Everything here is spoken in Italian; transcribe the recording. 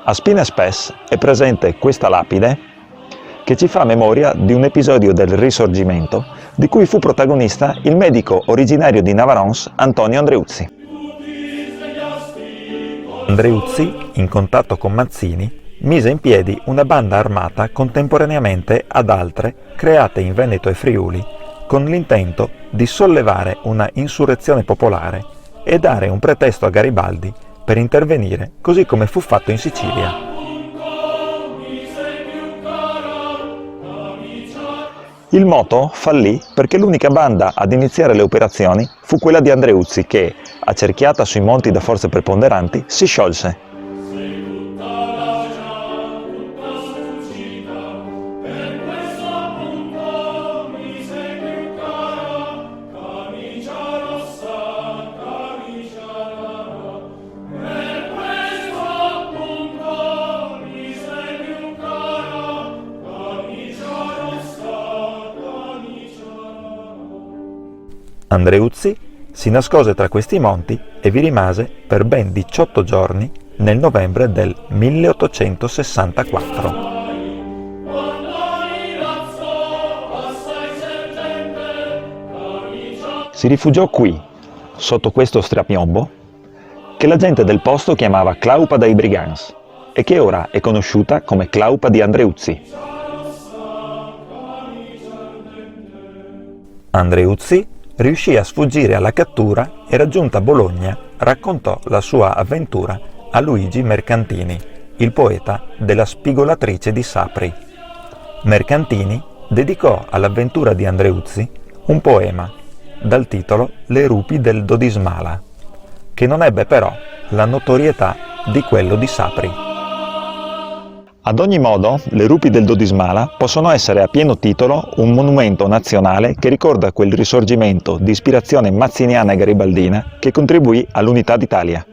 A Spina Spes è presente questa lapide che ci fa memoria di un episodio del Risorgimento di cui fu protagonista il medico originario di Navarons Antonio Andreuzzi. Andreuzzi, in contatto con Mazzini, mise in piedi una banda armata contemporaneamente ad altre create in Veneto e Friuli con l'intento di sollevare una insurrezione popolare e dare un pretesto a Garibaldi per intervenire, così come fu fatto in Sicilia. Il moto fallì perché l'unica banda ad iniziare le operazioni fu quella di Andreuzzi che, accerchiata sui monti da forze preponderanti, si sciolse. Andreuzzi si nascose tra questi monti e vi rimase per ben 18 giorni nel novembre del 1864. Si rifugiò qui, sotto questo strapiombo, che la gente del posto chiamava Claupa dei Brigands e che ora è conosciuta come Claupa di Andreuzzi. Andreuzzi riuscì a sfuggire alla cattura e raggiunta Bologna raccontò la sua avventura a Luigi Mercantini, il poeta della Spigolatrice di Sapri. Mercantini dedicò all'avventura di Andreuzzi un poema dal titolo Le rupi del Dodismala, che non ebbe però la notorietà di quello di Sapri. Ad ogni modo, le rupi del Dodismala possono essere a pieno titolo un monumento nazionale che ricorda quel risorgimento di ispirazione mazziniana e garibaldina che contribuì all'unità d'Italia.